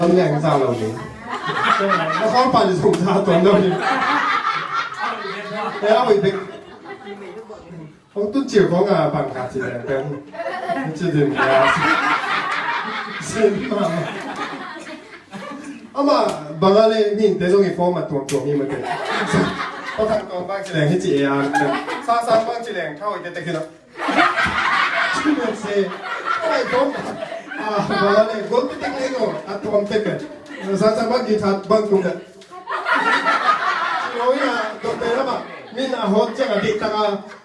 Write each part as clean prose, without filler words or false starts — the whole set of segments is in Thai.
咁靚罩榴蓮，我開飯就從沙短到你，你啱會逼，我都照講啊，辦卡子嘅，咁你知點啊？先嘛，嘛，bằng cái này nhìn thấy trong cái form mà tuồng như vậy, có thằng con bác chỉ lèng hết chị à, sa bác chỉ lèng khao cái cái đó, chứ không sẽ, cái form bằng cái này gồm cái này rồi, tuồng cái sa bác chỉ thật bằng cùng đấy, rồi à, tôi thấy đó mà, mình hot chẳng đi ta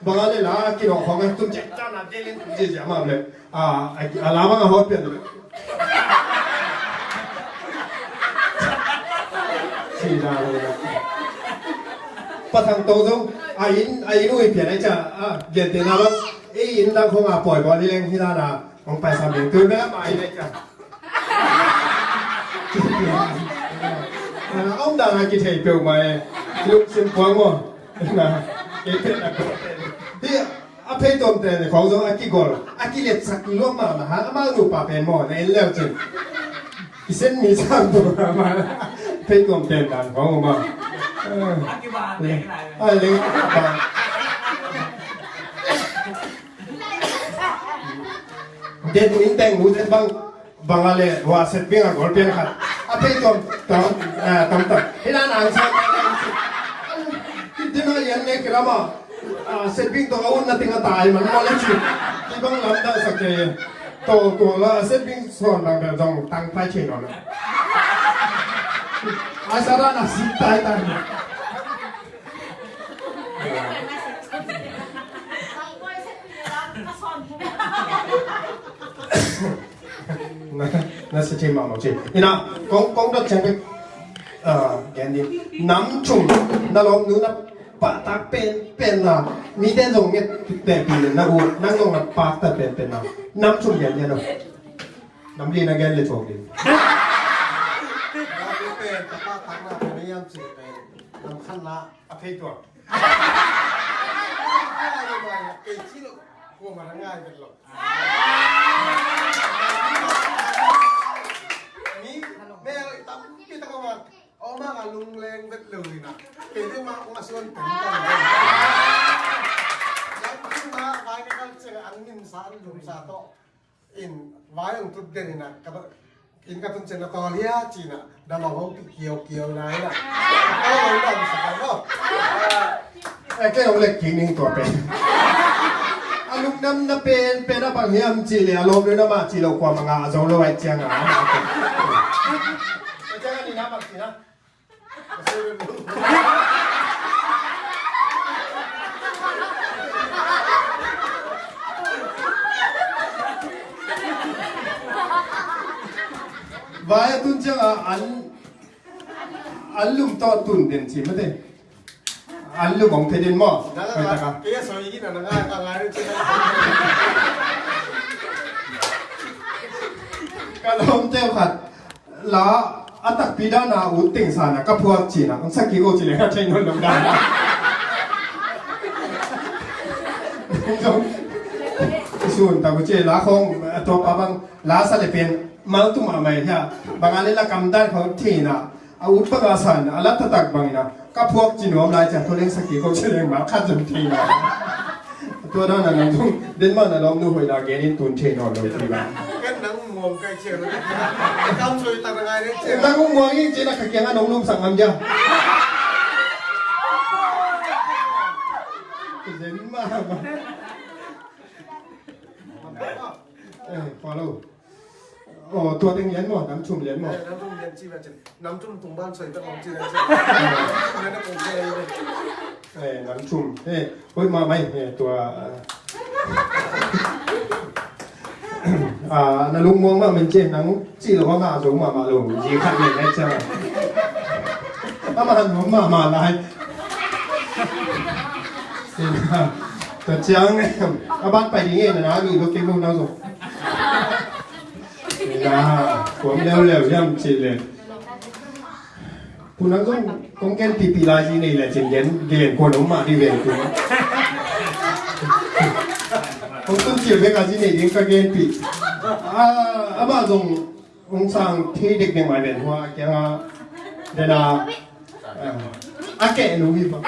bằng cái này là cái đó không cái tôi chắc chắn là đi lên gì gì mà này, làm bằng hot biển rồi. Chỉ là bắt thằng tàu giống ai nuôi biển ấy chả biển tiền nào ấy in đang không bỏ bỏ đi lên khi ra là ông phải làm biển tôi bé bài đấy chả ông đang hay cái thầy biểu mày lúc xem quăng mà là cái tên là thì phê tôm tiền thì khó giống ai kia gọi ai kia liệt sặc lúc mà hả mà nụ bà bèn mỏ này leo chừng cái sen mi sang tụi mà phê tôm tiền đàn khó mà lính dia tu inteng nu set bang ale wa set pinga gol pen khat ape tom tam hinan ang sa dino yan me krama set ping to aun na tinga tai man mo le chi ti bang lam da sa ke to la set ping son dang da dong tang pai che no asara na sit tai tai那是真忙去。你那讲到前面，眼睛南充那老牛那把它变啦，你这种嘅变变那我那种那把它变啦，南充眼睛咯，南里那眼里做嘅。เป็นตะป้าทักนะพยายามสิเป็นนำขั้นละอภัยตัวไอ้ที่เรากลัวมันง่ายเป็นหรอกนี่แม่ตั้มพี่ตะกมาเอามากับลุงแรงเป็นเลยนะเป็นที่มาส่วนถึงกันแล้วขึ้นมาไว้ในการเจออันมินสารลุงสาโตอินไว้ของตุดเด่นนะกับอินกับตุนเจนตอเลียจีน่ะดำมาเขาเกี่ยวไหนน่ะก็ลงดำสักแล้วไอ้แค่เราเล็กกินนิ่งตัวเป็นลูกน้ำน่ะเป็นอะไรบางอย่างจีเลยอารมณ์เลยนะมาจีเราความงาจงเราไว้เจียงอ่ะเจียงนี่นะบางทีนะว่าตุนเจ้าอันลุงต่อตุนเด่นสิไม่ได้อันลุงของเทดินหม้อไปตะกันเกี่ยสวยยิ่งหน่อยง่ายต่างง่ายเลยจริงก็ลมเจ้าขัดล้าอัตปีดานาอุติงสานะก็พวกจีนะมันสักกี่โอจีเลยก็ใช้นนลงได้ส่วนแต่กูเจล้าคงตัวป้าบังล้าสลับเป็นมาตุ้มอะไรเนี่ยบางอันนี้ละกำได้เขาที่นะอาวุธประกาศนะอัลตัดตักบางนะก็พวกจีนวมลายจากตัวเล็กสักกี่เขาเชื่อมาขั้นจนทีนะตัวนั้นนะน้องเดินมานะลองดูหัวดาเกนินตุนเชนอนเลยทีบ้างก็นั่งมองใกล้เชียร์เลยกำช่วยต่างไงเนี่ยเจ้านั่งมองยิ่งเจ้านักเกี่ยงน้องนุ่มสั่งคำจ้าเดินมาfollow โอ้ตัวเต็งเลี้ยนหมดน้ำชุ่มเลี้ยนหมดน้ำชุ่มเลี้ยนจีแบบน้ำชุ่มตรงบ้านใส่ตะลองจีเลยนั่นก็โอเคเลยน้ำชุ่มเฮ้ยมาไหมตัวนั่นลุงมองว่ามันเจ๊นังจีเราก็มาสูงมาลงยีขัดเลยนะเจ้าถ้ามาทำผมมาลายแต่เจ้าเนี่ยบ้านไปยังไงนะมีรถเก๋งลูกน้องส่งผมเร็วย่ำจีเลยคุณนั่งต้องแก้ปีลายจีนี่แหละจีเย็นเย็นคนออกมาที่เวรคุณผมต้องจีบเวกาจีนี่ยิงก็เย็นปีบ้าจง องสร้างที่เด็กเด็กใหม่เป็นว่าแกงเดน่าอาแกหนูมีบ้าง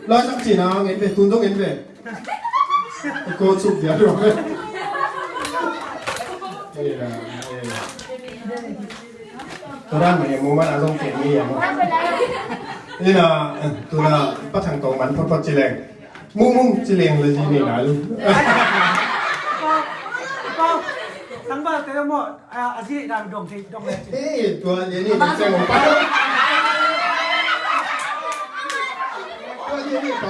เราจังจีน่าเงินไปตุนต้องเงินไปก็สุดเดียวด้วยนี่นะตัวด้านมันยังมุ่งมั่นต้องเก่งนี่อย่างนี่นะตัวน่ะปัจจัยตรงมันพอจีเลงมุ่งจีเลงเลยจีนี่นะลูกทั้งบ้านแต่ทั้งหมดอาชีพนำดงที่ดงเลยเฮ้ยตัวเย็นนี่เป็นเจ้าของป้าตัวเย็นนี่ต่อ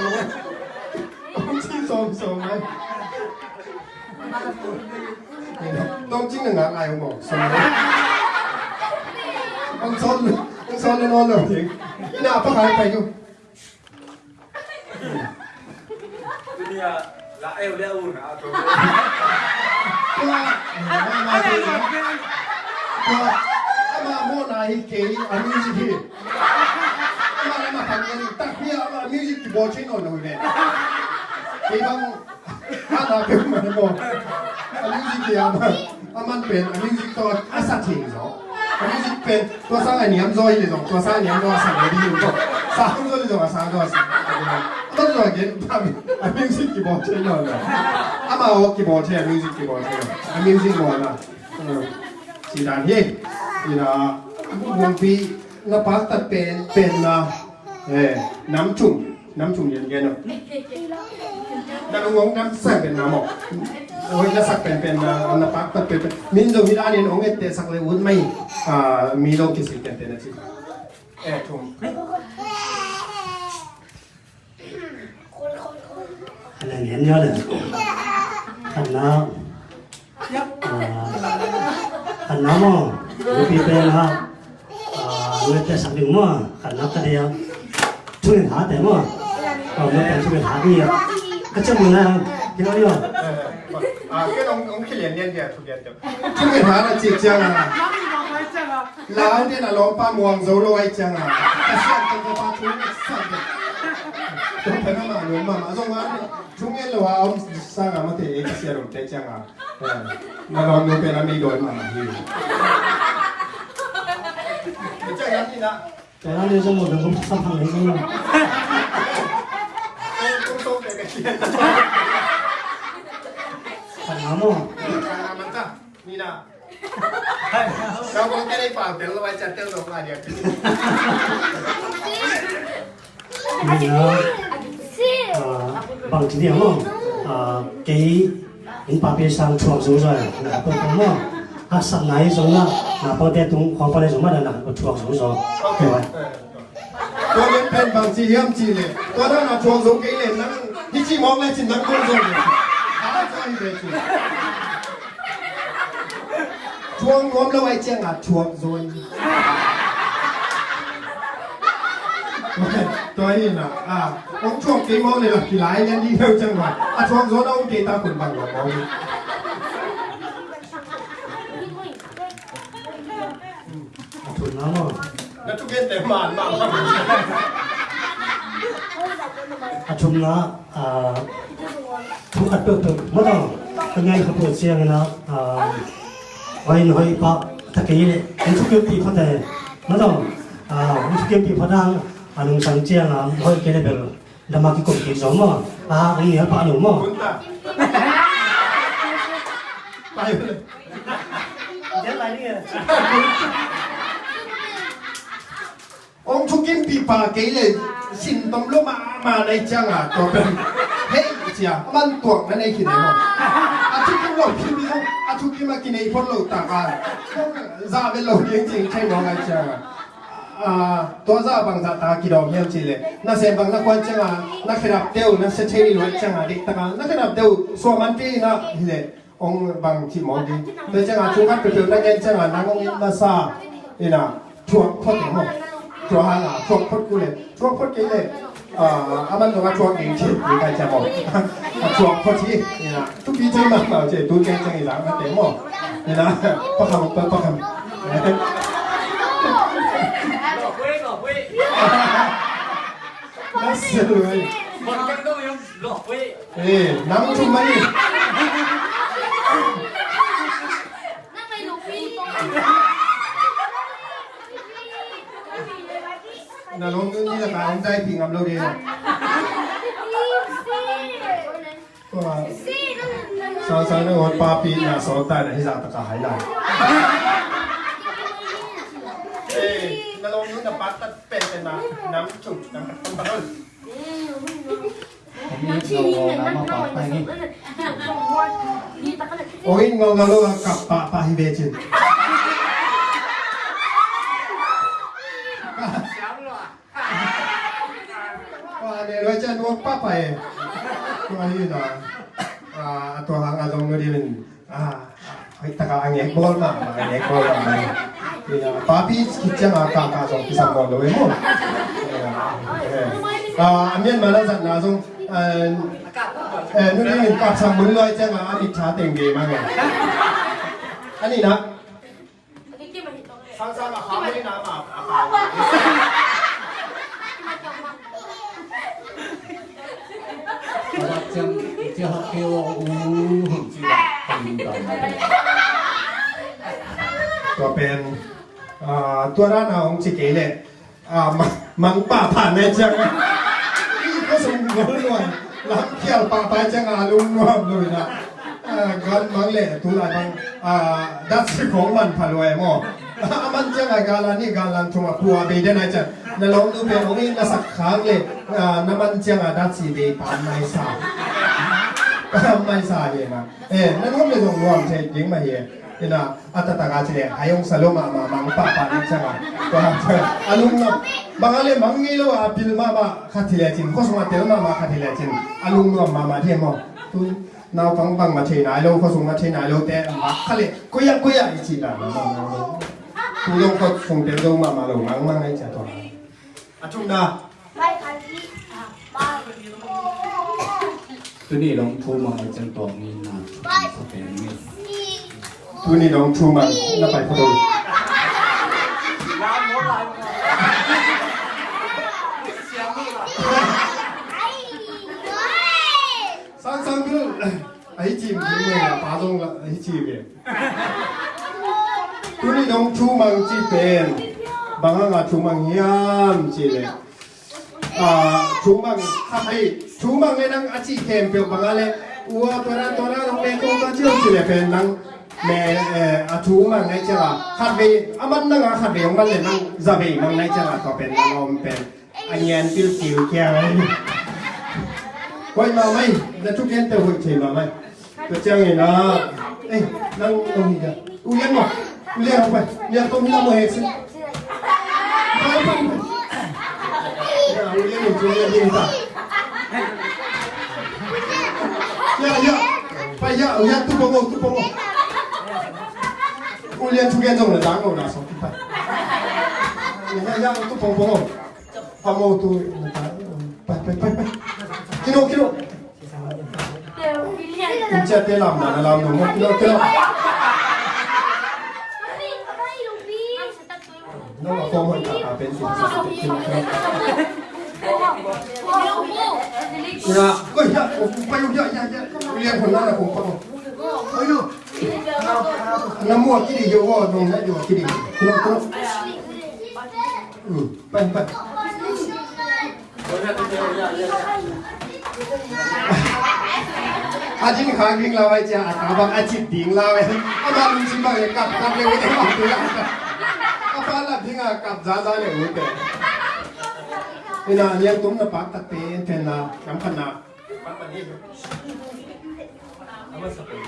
ไปที่ส่งไหมต้องจริงหนึ่งอะไรผมบอกส่งไหมต้องซ้อนเลยนอนเลยจริงนี่น่าพักหายไปอยู่dia la dia una atau มาโมนาฮิเกย์อามิวสิกมาทำกันตั้งเพียมามิวสิกบอชิโน่เลยเนี่ยที่บางอาณาเป็นมันบอกอามิวสิกที่มันเป็นอามิวสิกตัวอาสัตย์จริงเหรออามิวสิกเป็นตัวสร้างอันนี้อันซ้อยเลยตัวสร้างอันนี้อันตัวสั่งเลยดีอยู่ก็สร้างซ้อยเลยตัวสร้างตัวสั่งต้องรอเกินอามิวสิกที่บอชิโน่เลยอามาโอที่บอชิอามิวสิกที่บอชิโน่อามิวสิกบอลนะสีดำเย่นี่นะวงปีนับพักตัดเป็นน้ำจุ่มเย็นๆเนาะน้ำงงน้ำใส่เป็นน้ำหมอกโอ้ยจะสักเป็นนับพักตัดเป็นมินโดมิดานี่น้องเตะสักเลยวุ้นไม่มีโลกิสิกันเตะนะจีทุ่มอะไรเห็นเยอะเลยขันน้ำขันน้ำมั้งลูกพี่เป็นฮะลูกแต่สักหนึ่งมั้งขันน้ำก็เดียวช่วยหาแต่มั้งลูกแต่ช่วยหาดีอ่ะก็จะมึงนะที่เราเนี่ยก็น้องขี้เลียนเดียวทุกอย่างเดียวช่วยหาละจีจังอ่ะร้านที่น่ะล้อมป้ามวงโซโล่ไอจังอ่ะแต่เสียงตัวป้าทุ่งสั่งต้องเป็นน้ำมันมาส่งมาช่วงนี้เราเอาสร้างมาเตะเอกเสียรุ่นเตะจังอ่ะมาลองดูเป็นอะไรโดนมาที่เจ้าอย่างนี้นะแต่เราเนี่ยจะหมดแล้วก็สัมผัสเลยมั้งต้องเตะกันเสียขันน้ำมั้งมันจ้ะนี่นะเราคงจะได้ฝากเดี๋ยวเราไปจัดเต้นลงมาเดี๋ยวนี่นะบางทีเนี่ยมั้งกี่อินปาเปซังช่วงสูงเลยนะตัวผมมั้งสักไหนสูงนะพอแต่ตรงของพอได้สูงมาแล้วนะก็ช่วงสูงโอเคไหมตัวเล่นเป็นบางทีเยี่ยมจีเลยตัวนั้นช่วงสูงกี่เลยนั่งที่จีมองเลยจีนั่งก้นสูงเลยอะไรเลยช่วงรวมเราไอ้เจ้าช่วงสูงตัวนี้นะองช่วงกี่โมงเลยล่ะกี่หลายยันดีเท่าจังหวะช่วงโซนเอากี่ตาคนบางหลงเอาถูกน้ำมั้งแล้วทุกเย็นแต่หมานมากชุมนะทุกอันเปิดไม่ต้องเป็นไงเขาเปิดเสียงนะวันนี้ให้ปะตะกี้เลยทุกเกี่ยวปีพอแต่ไม่ต้องทุกเกี่ยวปีพอดังนุ่งสังเจียงให้เกลี่ยเบลดำมากี่กลุ่มกี่สองมั้งอันนี้ปะหนุ่มมั้งไปเลยเดี๋ยวอะไรเนี่ยองทุกยินปีปาเกเลยสินตมลุมาในจังตัวเป็นเฮ้ยเจ้ามันตัวนั่นเองคิดเองทุกยินเราพิมพ์ดีทุกยินมากินไอ้พวกเราต่างกันซาเป็นเราจริงๆใช่ไหมไอ้จังตัวซาบางซาตาคิดเอาเยี่ยมจีเลยน่าเสียบางนักวันจังนักขรับเดียวนักเสียเชยรวยจังเด็กต่างนักขรับเดียวส่วนมันที่นะเลยองบางที่มองดีแต่จังช่วงกันเปลี่ยนนักเรียนจังนักองยินมาซานี่นะช่วงพอถึงมั้งช่วงหาช่วงพอดกูเลยช่วงพอดกี่เลยมันก็ว่าช่วงเก่งที่มีใครจะบอกช่วงพอที่นี่นะทุกปีที่มาเจอตัวเก่งจังอีหลังมันเต็มหมดนี่นะพอคำน่าเสียเลยคนกันต้องยังหลอกเว้ยน้ำชุ่มไหม ใจพิงอับโลเดียก็สาวๆนึกว่าป้าปีน่ะสอนตายนะที่จะตะกายได้นรกนู้นนะปัดตัดเป็นน้ำจุกน้ำต้นต้น ผมนี่เรามาปากไปนี่ โอ้ยงงแล้วกับป้าฮิเบจินว่าเนี่ยเราจะนวดป้าไปตัวนี้นะตัวหางอารมณ์นี่มันไอ้ตะกางเงี้ยบอลมาเงี้ยบอลมาป้าพี่คิดจะหากากาส่งพิซซ่าบอลเลยมั้งอันนี้มาแล้วจัดนะส่งนู่นนี่กับสมุนเลยจะมาอิจฉาเต็งเกมมั้งอันนี้นะ상상 하늘이 나면 아빠 Các chưa học kêu hưởng chịu đựng ตัวเป็นตัวร้านอาของจิเกเลยมังป่าผ่านในจังนี่ก็สมบูรณ์เลยล้างเขี้ยวป่าไปจังลุงน้องเลยนะกันมังเล่ตัวอะไรบ้างดัชของมันพาลอยมั้งมันจังกาลานี่กาลันทุ่งพัวเบย์ได้ไหนจังนั่นลองดูเป็นองค์นักสักครั้งเลยนั่นมันจังดัชเบย์ปานไม่สาไม่สาเองนะนั่นก็ไม่ต้องรวมเทยิงมาเองนี่นะอัตตากาเฉลี่ยอายุสโลมามังป่าป่านี่จังตัวอารมณ์นะบางอะไรมังงี้แล้วพิลมาขัดทีละจินโคสมาเตลมาขัดทีละจินอารมณ์นะมาเที่ยงมั้งตัวน้าฟังบังมาเที่ยงไหนแล้วโคสมาเที่ยงไหนแล้วแต่มาขัดเลยกุยอีกทีละตัวลงก็คงเตลมาลงมังไงจ้ะตัวจุนนะ ตัวนี้ลองทูมาจังตัวนี้นะสเปนนี่ ตัวนี้น้องชูมันน่าไปพอดี상그ไอ้จีมที่เนี่ยป้าต้องไอ้จีมเนี่ยตัวนี้น้องชูมังจีเป็นบางครั้งชูมังยามจีเลยชูมังทำให้ชูมังเนี่ยนั่งอาชีพเข้มเปียวบางอะไรวัวตัวนั้นน้องเป็นตัวก็เชื่อจีเลยเป็นนั่งแม่ชูมังไงจ้าขัดเบย์มันนั่งขัดเบย์ของมันเลยนั่งจะเบย์มังไงจ้าก็เป็นน้องเป็นอันยันติวแค่ไหนไว้มาไหมแล้วทุกอย่างเตะหุ่นเฉยมาไหมตัวเจ้าไงนะนั่งตรงนี้จ้ะเลี้ยงมั้งเลี้ยงไปเลี้ยงตรงนี้เราไม่เห็นสิไปเลี้ยงอยู่ตรงนี้จ้ะไปตุ๊บปงกูเลี้ยงทุกอย่างตรงเลยดังเลยนะสองที่ไปตุ๊บปงพอมาตัวไปกิโลคุณเจ้าเตะลำนะลำหนุ่มกิโลน้องฟองมันเป็นสิ่งที่กิโลก็อย่าไปอย่าเรียนคนนั้นนะผมฟังไปดูน้ำมัวกินดีอยู่ว่าน้องนั่นอยู่กินดีกิโลไปอาจิงขางวิ่งเราไว้จ้าตาบังอาจิตดิ่งเราไว้อาบาลุงชิมบังกับเร็วเต็มปากตัวอาบาลับทิ้งกับจ้าเลยโอ้เต๋นี่นะเนี่ยตุ้มนะปากตะเพียนเทน่ะน้ำพันน่ะมันปนนี่아마 스페인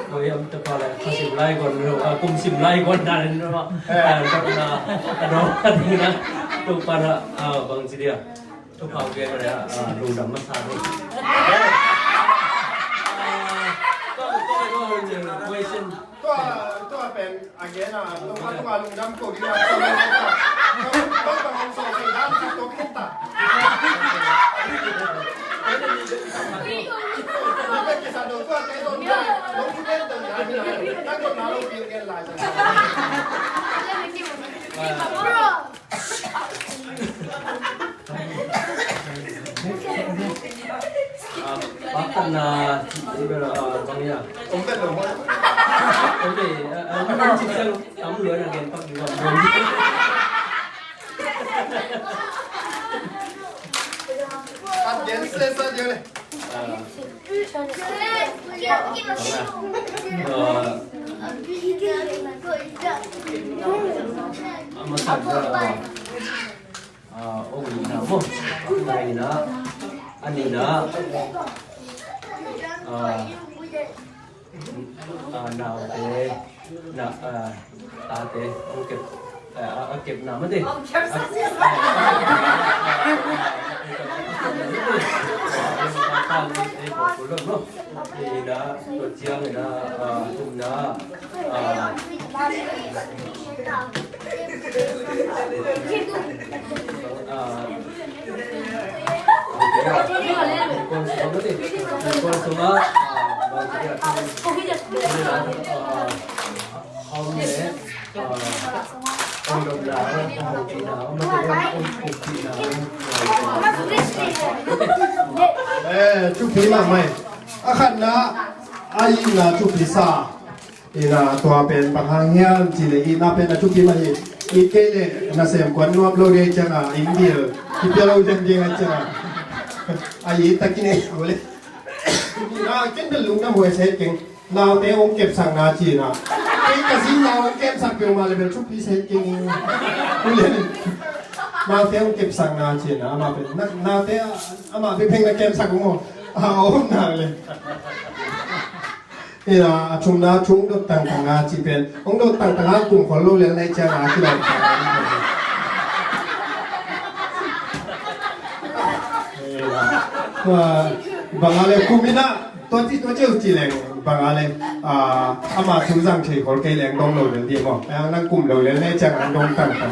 거의 엄청 빨라. 사실 라이건으로 꼼심 라이건 나는 거. 그러나 너나 또 빨아 방지리야. 또 가게 그래야 로담 마사로. 또 웨이션 ตัวเป็นอะไรนะต้องมาตัวลุงดำกูดีนะต้องต้องสอนสิ่งด้านที่ตัวขึ้นตัดไม่กินสารโดนตัวแกโดนได้ลงทุกเรื่องต่างๆนั่งรถมาลงเรียนกันหลายจัง맞다나 이거 방이야.ผมเป็นหลง 근데 진짜 아무 노래나 그냥 딱 이거 Gen Z saja ni. Masak oh ini apa? Ini nak, ani nak, nào thế, nak ta thế, ông kịp nào mất đi. Thì đã tổ chức thì đã cùng đã con số mất đi, con số mất. Hôm nay ông đồng đạo ông chị đạo mà ông chị đạo chúc phí mà mày khăn na ai na chúc phí sa ina tua pen bang hang hian chỉ để ina pen na chúc phí mà i ke le na sem quan nuam lo re changa india ki pe lo jeng jeng changa ai takine bole na ken de lung na moe se king nào té ông kẹp sang na chi na cái gì nào ông kẹp sang biểu mà lại chúc phí se king nào té ông kẹp sang na chi na mà bên nào té mà bên phèn na kẹp sang cũng ông nàoเลยนี่นะชุมนาชุมดต่างต่างงานจีเป็นองค์ดต่างต่างงานกลุ่มของโลกเรียนในเจ้าหน้าที่เราว่าบางอะไรคุมินะตัวที่ตัวเจ้าจีแรงบางอะไรอามาทุจังเฉยคนเกลียงตรงโลกเรียนดีมั้งนั่งกลุ่มเราเรียนในเจ้าหน้าที่ต่างต่าง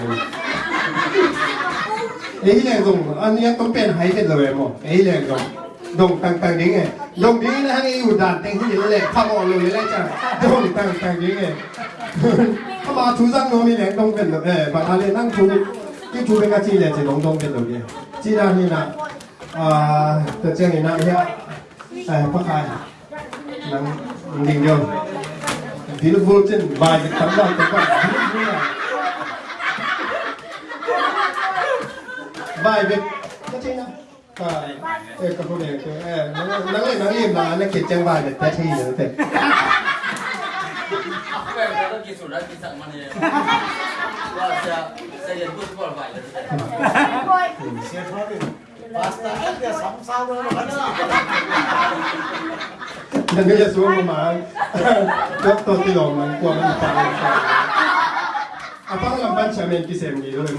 เอ้ยแรงตรงอันนี้ต้องเป็นไฮเป็นเลยมั้งเอ้ยแรงตรงดงต่างๆนี้ไงดงนี้นะฮะนี่อยู่ด่านเต็งที่อยู่เลยข้าวเลยเลยจ้ะดงต่างๆนี้ไงเข้ามาชูซังโนนี่แหละดงเป็นแบบบางอะไรนั่งชูที่ชูเป็นกะจีเลยจะดงเป็นแบบนี้จีน่านี่นะแต่เจ้านี่นะเฮียพักใครนั่งดิ่งเดียวดิลฟูลจินบายจะทำได้แต่ก็บายแบบก็จริงนะกับพวกนี้คือนักเรียนมานักเขียนจังหวะแบบแท้ที่เลยแต่ต้องกินสุดแล้วกินสั่งมันเลยว่าจะเรียนพูดก่อนไปเลย เสียท้อดิพาสต้าเนี่ยสองซาวเลยนะ นั่นก็จะสู้มาก็ตัวที่ลงมันกลัวมันตายapa yang baca main kisah ni dulu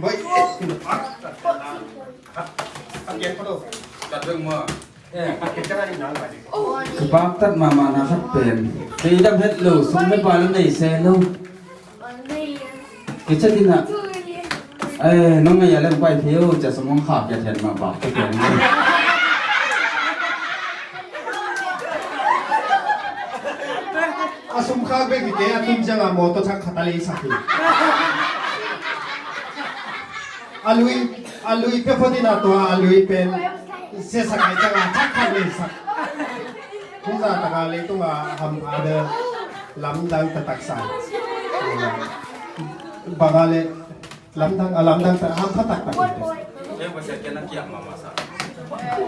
baik pakai foto จัดเรื่องมั่ว pakai cara ni nak lagi บางตัดมานะครับเป็นตีดำเพชรหลูซุ้มไม่ปลาแล้วในเซนลูกกิจที่น่ะน้องไงอย่าเล่นไปเที่ยวจะสมองขาดอย่าแทนมาบาดก็เกินasum khag be ki te atum janga moto chak khatale sakhi alui pe fodina to alui pen se sakai janga chak khale sak kuza taka le to ma ham ada lam dang tatak sai bagale lam dang ta ham khatak tak เรื่องประเสริฐแกนักเกี่ยงมาสัก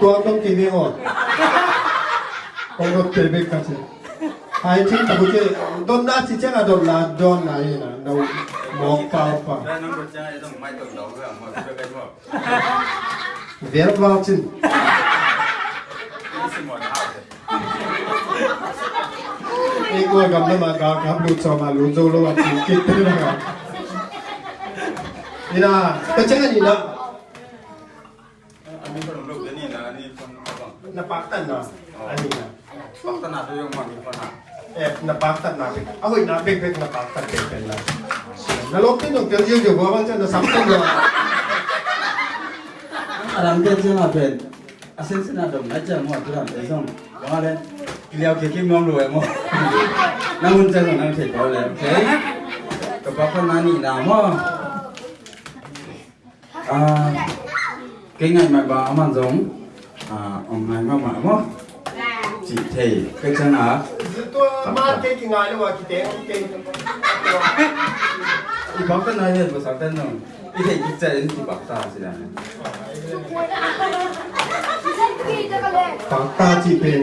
to dong ki be o ko ke be ka se hai thing ta bu ke don na chi changa don na ina no mo pa แล้วน้องก็จะต้องไม่ต้องเดาเรื่องมาเพื่อกันว่า ver vouchin นี่สิหมดเอาเลย एक बार गमला में गाँव का लूट चौमा लूट जो लोग अपनी कितने लगा इना कच्चा नहीं ना อันนี้คนลูกเดี๋ยวนี้นะนี่คนเขาบอก ना पाकता ना अनी ना ปักตนาตัวยังมันมีปัญหา ना पाकता ना भी अहो ना बेग बेग ना पाकता बेग बेग ना ना लोग तो लोग तेरे जो बाबा चंदा समझते हो อะไรเรื่องที่มาเป็นอาเซนส์นาดมน่าจะหมดทุกอย่างเลยส่งว่าเลยกิเลสเกี่ยวกับมองรวยมั้งนั่งมันจะต้องนั่งเฉยๆเลยโอเคกับพวกคนนั้นนี่นะมั้งcái ngày mà bà ông ăn giống ông ngày mà mà chị thầy cái chân hả तो मार के की गाली वो की ते thì có cái này thì có sáu tên rồi 이게 입자는 막다 하시잖아요. ปากตาจีเป็น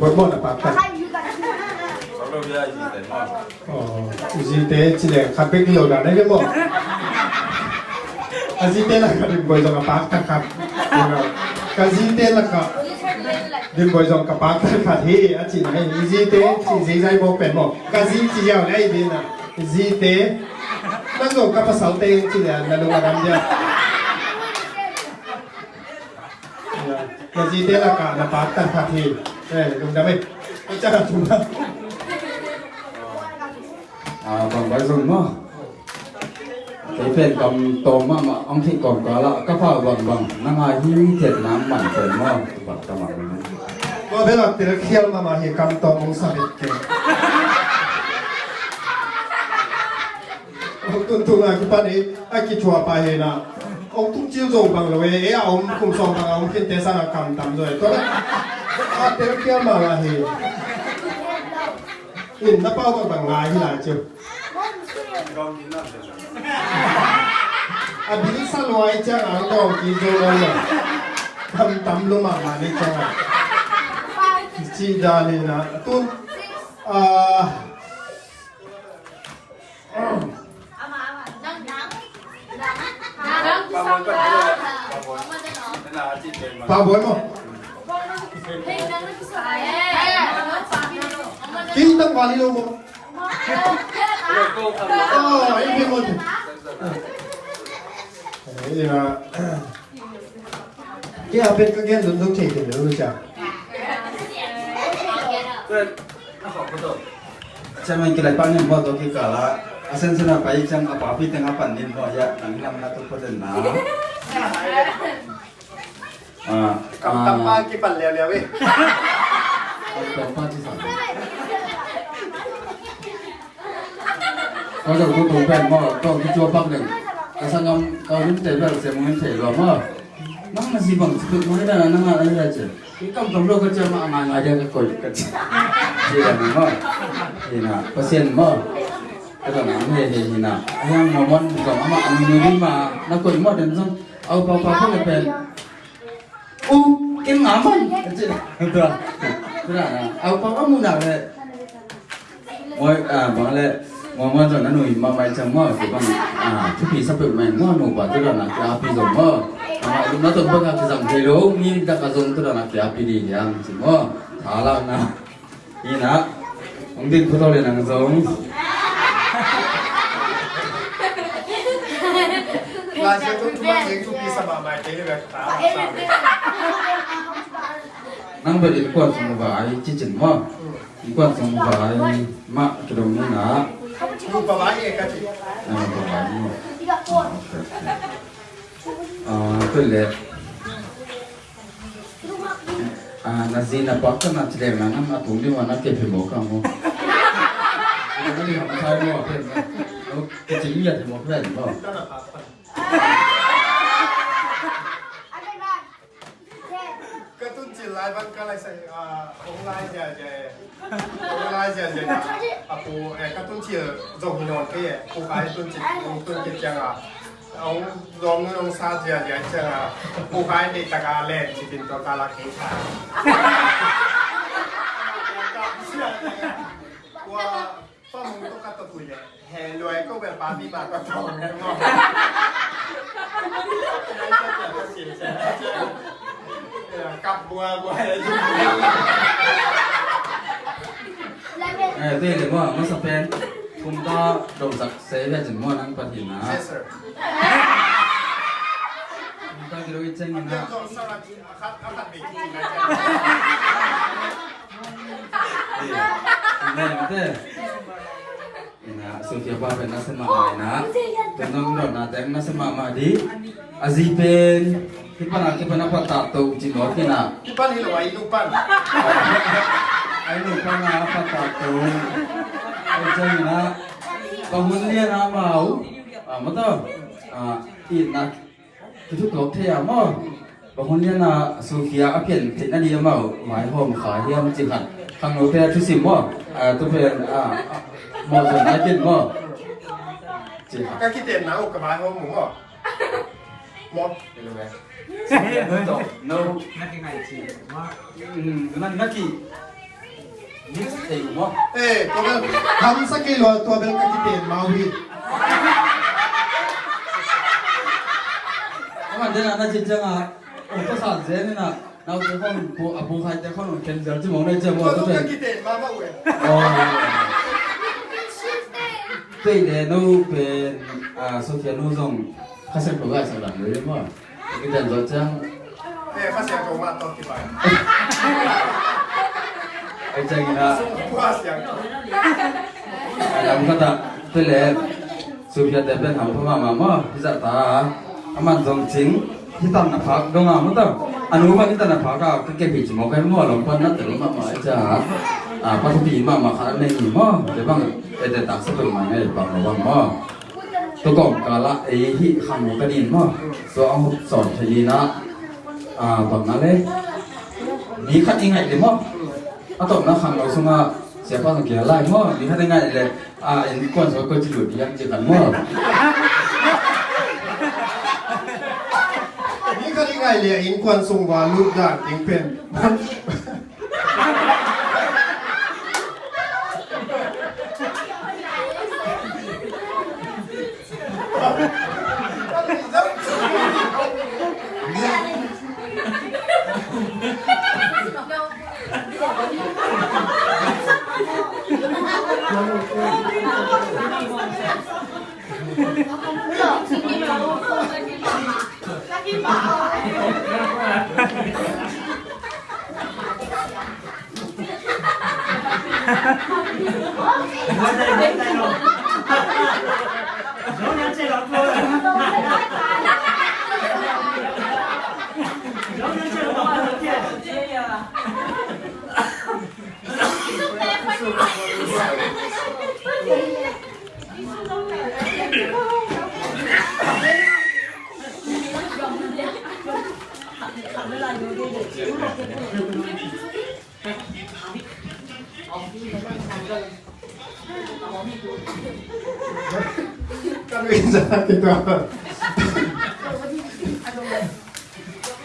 บนบนอ่ะปากตา 저로 해야지 돼. อ๋อจีเตจีเลยขับไปกี่โลได้ไหมบอกอาจีเตละก็ดึงบอยจงกับปากตาครับกาจีเตละก็ดึงบอยจงกับปากตาครับที่อาจีไหนจีเตจีใจบอกเป็นบอกกาจีจียาวได้ดีนะจีเตนั่งลงกับภาษาเตงจีเลยนั่งลงกับดำเดียวกาจีเตละก็นับปากตาครับที่ลงได้ไหมจะกระตุ้น bằng bài dùng mà cái phiền cầm tổ mà ông thị còn có lạ các phao bằng năng ai hi thiệt nám bản thiệt mà bật tao mặcก็ได้รับเตือนเขียวมาเหตุการณ์ตองมงสาบิเก่งตุนตุนอากิปันเออากิชัวไปเฮนะองตุกจิ้วจงบังเลยเออองคุมซองบังองคิดเตสังคำตามด้วยตัวนั้นอาเตือนเขียวมาเฮอินนับเป้าบังงายที่หลายจิ้วอาบิลสลวยจังอ่างกองกินโจรเลยทำตำลุมานี่จังจีดานี่นะตุนปาบวยมั้งกินตั้งวันนี้ลูกมั้งอ๋อไอ้พี่มันไอ้นะแกเป็นก็แกลุ้นต้องเทกันเลยรู้จัก Zaman kita panggil buat okey kala asen sana baik jam apa api tengah pandin ho ya nang lam na tu poden na กำตั้งป้ากี่ปันเลี้ยวๆเว้ย apa sih sana kalau aku tu pen mo kau kicu pak deng asal kau ni tebel semuanya tebel mo nang masih bang sebut mana dah nang ada aja kamu lo kerja mak mang aja ke kau kerja dia mo ina pasien mo kalau nang he ina yang momon kalau ama anu ni ma nak kau mo dan sang au pa pun pen ken ngaman kerja betul betul au pa kamu nak le moi bang le momon tu nanu ma mai cham mo tu bang tu pi sampai mai mo no ba tu nak api tu mo nó tôi bắt gặp dòng thầy lố như đã cả dùng tôi là cái api đi nhang chỉ có thả lao na như nè ông tin của tôi là nàng giống ลายเชื่อทุกทุกเองทุกปีสบายใจเลยแบบตา năng bởi đi quan xong vải chỉ chỉnh mà đi quan xong vải mà cái đồng như nè ลูกปะวะเอกกันจิ tôi lệ Nazina bakka na chile na nam atung di wana ke phe mo ka mo nó đi học sai mo phe nó cái chính nhật thì một phe đúng không กระตุ้นจิตลายบางก็เลยใส่องลายเจเจองลายเจเจนะปูกระตุ้นจิตจงหินอนก็ปูกายตุ้นจิตตุ้นจิตจังông dòng ông sa dìa dìa chờ cô gái đi ta cả lên chỉ tin cho ta là cái啥qua phong mông tôi cắt tuổi này hè lười có vẻ bà đi mà con tròn đúng không cặp bùa tôi để mà nó sập pen cũng có đồng giặc xế về chừng mua năng phát hiện á chúng ta cái đôi chân như nào này là thế nè Sophia ba bên nó sẽ mà mày nè tụi nó đồn là tiếng nó sẽ mà mày đi azi pen cái phần apa tak tahu chỉ nói cái nào Ipan hilaw ay inupan ai lu pa na apa tak tahu ai chân na bangun dia na mau mà tao ít na cái thuốc thế à mà bangun dia na Sophia áp hiện thì nó đi mau mai hôm khởi hiểm chỉ hẳn hàng đầu tiên thứ gì mà tôi về một giờ nói chuyện mà จีครับ ก็คิดเต็มนะอุกกาบาตเขาหมูอ่ะหมด เป็นไงต่อ no นักยังไงจีว่า นั่นนักกี่นิสเองมั้ง เอ้ตัวเป็นทำสักกี่โลตัวเป็นก็คิดเต็มมาวิ 아마 내가 나 진짜가 어떠서 안 되나 나 어제 형 아부 때 형은 괜찮지 먹는 저 ตัว 뭐 ตัวก็ 또 คิดเต็มมาบ้างเว้ย 对的，都เป็น首先那种开始不爱上了，有点嘛，有点就这样， เอ้ข้าเสียงโทรมาตอนกี่บ่าย ไอ้เจ้ากินละ ผู้หาเสียง เราก็ตา对เลยสุภาพแต่เป็นหางพม่ามาพิจารณาอามันจงจริงที่ตั้งนักพักดงอ่ะมั้งต้องอนุมาที่ตั้งนักพักก็แค่ผิดจมูกแค่มั่วหลงพันนั่นแต่ละมาไอ้เจ้าปัทภีมาขนาดนี้มั่วเดี๋ยวบางแต่ตักสกุลมาไงบางระวังมั่วตัวกองกาละไอ้ที่ขำกระดิ่งมั่วตัวเอาสอนชยีนะบางนั่นเลยนี่ขัดยังไงเดี๋ยวมั่วเอาตัวนักขังเราส่งมาเสียภาษาเกี่ยวไล่มั่วนี่ขัดยังไงเลยอันนี้ก่อนสมัยก็จะหลุดยังจะกันมั่ว นี่ก็ยังไงเลยอินควันส่งวาลูกด่านอิงเป็น kan bisa gitu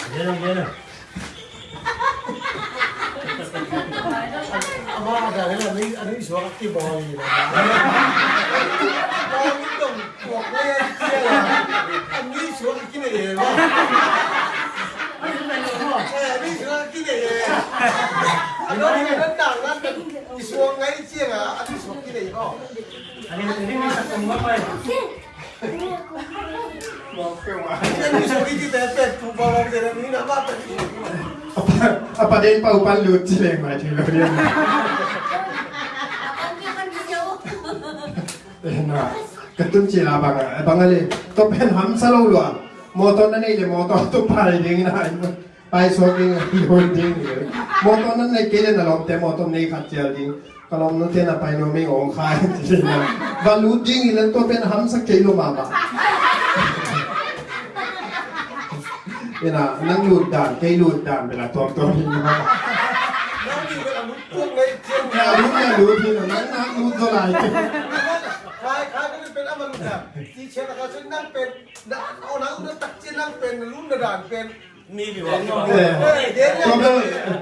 얘는 아마 나는 아니 수학기 뭐이 좀 뭐야 아니 수학기네 얘 아니 수학기네 얘 너는 맨날 난 수학 ngay chiang 아니 수학기네 이거 아니 근데 잠깐 먹어야 mau film ini suki kita pet pembalap jalan ini apa apa dia paupan lucu yang macam itu dia nah ketun cila bang ali to pen ham selalu luar motor nanti le motor tu pai ding na pai shopping loading motor nanti kele na lom te motor ni kacil ding kalau nanti na pai nomi ong khai jadi na balut ding ilan to pen ham sak kilo mamaนี่นะนั่งหลุดด่านใกล้หลุดด่านเวลาตัวนี้นะ nanti kalau lutung ngay chiang อย่ารู้อย่ารู้ทีนะนั่งนั่งรู้เท่าไหร่ khai khaiก็เป็นอะไรมันเนี่ยที่เชียงรายฉันนั่งเป็นเอาหนังเรื่องตักจีนั่งเป็นรุ่นกระดานเป็นมีอยู่เดี๋ยว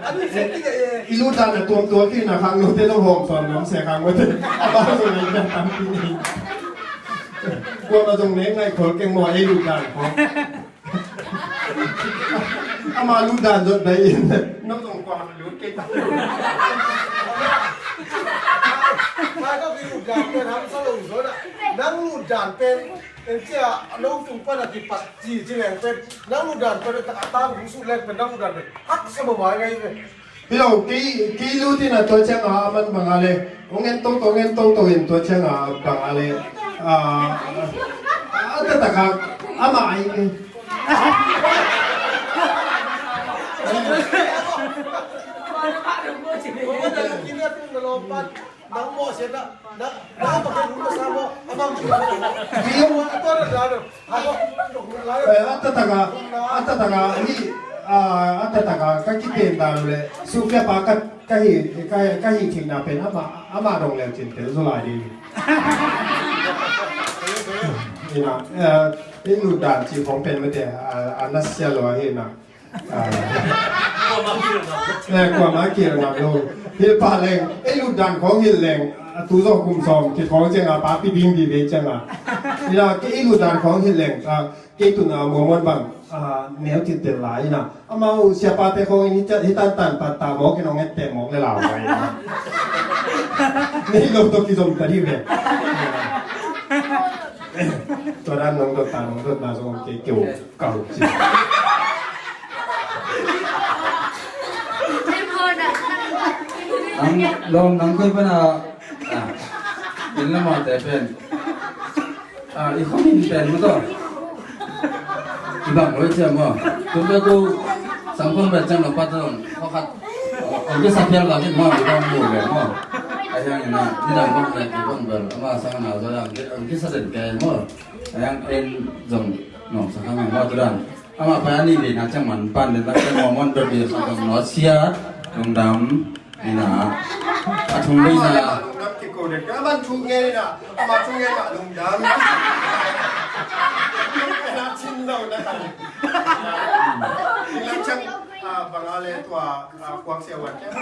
อันนี้สุกี้เนี่ย อีรู้ด่านแต่ตัวที่นะครั้งนู้นที่ต้องห่มสอนน้ำเสียครั้งว่าจะบ้าตรงไหนจะทำที่นี่กลัวมาตรงนี้ไงขอเก่งมอไอ้รู้ด่านของเอามารู้ด่านจนได้ยินน้ำตรงกว่ารู้เก่ง khaiก็มีหลุดด่านเป็นทำสรุปส่วนอ่ะนั่งหลุดด่านเป็นเจ้าน้องจุงปั้นอธิปัตจีจีแหลงเป็นนั่งหลุดด่านเป็นตะตามหูสุดแรงเป็นนั่งหลุดด่านเป็นฮักสมบัติไงเป็น พี่เรากี่รู้ที่น่ะตัวเชียงมันบางอะไรงเงินตัวเงินตัวเชียงบางอะไรแต่ก็อามาไอ้ Pokoknya dalam kini aku ngelompat, nang mau seda, nang pakai dulu sama, abang juga. Dia atau ada, aku lalu. Atataga ini atataga kaki tenda le supaya pakai kahi tinggal pen ama dong le cinta zulai ini. นี่นะไอ้ลูกด่านที่ผมเป็นไม่ได้อันนั้นเสียหรอเห็นนะกว่ามาเกี่ยวกับเราเฮ้ยป้าแรงไอ้ลูกด่านของเห็นแรงตู้ซอกคุมซอมที่ของเจ้าป้าพี่บิงบีเวจังนี่นะไอ้ลูกด่านของเห็นแรงเกี่ยวกับมัวมันบางแนวจิตเดือดร้ายนะเอามาเสียป้าแต่ของนี้จะที่ตันปัตตาหมอกน้องเอ็ดแต่หมอกเลยเหล่าไปนี่เราต้องคิดสมกันที่เนี่ยตัวด้านน้องตัวตาน้องตัวตาส่งเกี่ยวเก่าจริง nang koi pana in la ma te pen I khomin pen mo to ibang loi che mo tu be ko sangpon ba chang la pa to kho khat on ke sa phel la ke mo ba mo le mo ayang na ni dang ko le ki kon bel ama sang na zo yang ke sa den ke mo ayang en jong no sa kang mo tu dan ama pa ni ni na chang man pan le la ke mo mon do bi sa dong no sia dong damนี่นะอาทุ่งนี่นะนับกี่คนเนี่ยก็มันทุ่งเงี้ยนะมาทุ่งเงี้ยมาลงดำเป็นนักชิมเราได้แล้วช่างบางอะไรตัวควงเสียวันแค่ทำ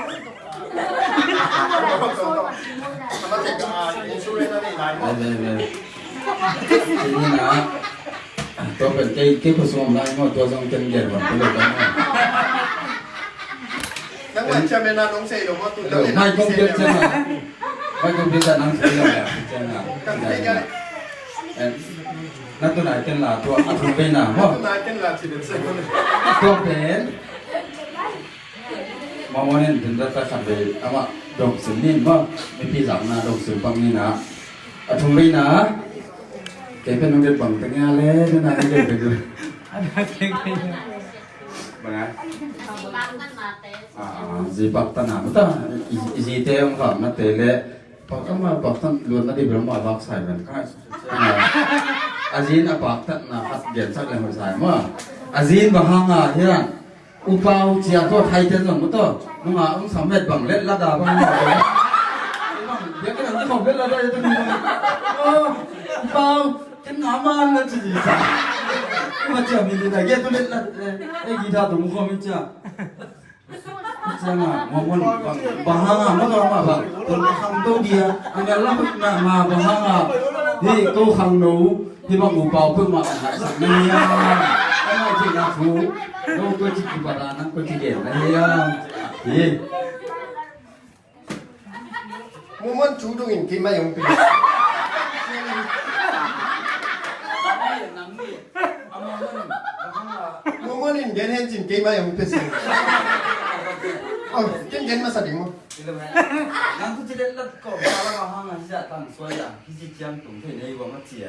มาถึงอินชูเรนนี่หลายคนนี่นะตัวเป็นเกี่ยวกับสมองได้หมดตัวทรงเป็นเด่นหมดเลยกันนักวันจะเป็นน้องเสียหรือว่าตัวไม่คงเป็นเช่นนั้นไม่คงเป็นน้องเสียแบบเช่นนั้นนั่นตัวไหนเป็นล่ะตัวอัฐุเป็นน่ะตัวไหนเป็นล่ะที่เป็นเสียคนตัวเป็นมาวันนี้ถึงจะขัดไปเอามาดอกสุนินว่าไม่พี่สาวนะดอกสุปังนี่นะอัฐุเป็นนะแกเป็นน้องเด็กบังแต่งงานเลยนั่นน่ะนี่เด็กเป็นเลยมาไงzibak tanah betul izite yang kau nak tele pakai mah pakai luar nanti berapa bak saya kan azin apa tak nak hat biasa yang saya mah azin bahanga hiran upau jatuh Thai tenong betul nunggu sampai bang let lada bang dia kan nanti mau let lada itu oh upau kan aman lah cerita macam ini dah dia tu let kita tu muka macam Jangan, mohon bahanga, mana orang apa? Terhang tu dia, angkat lapuk nak ma bahanga. Di kau hang nu, di bang upau pun ma ni ya. Ano cik aku, kau tu cik kebadan, kau cik dia, ya. Di. Mohon cudungin kima yang pilih. Mohon ini genhen kima yang pilih. Oh, kan masa demo. Nang tu tidak let kau, kalau hang aja tang soya, kisi jam tu, ni bawa macam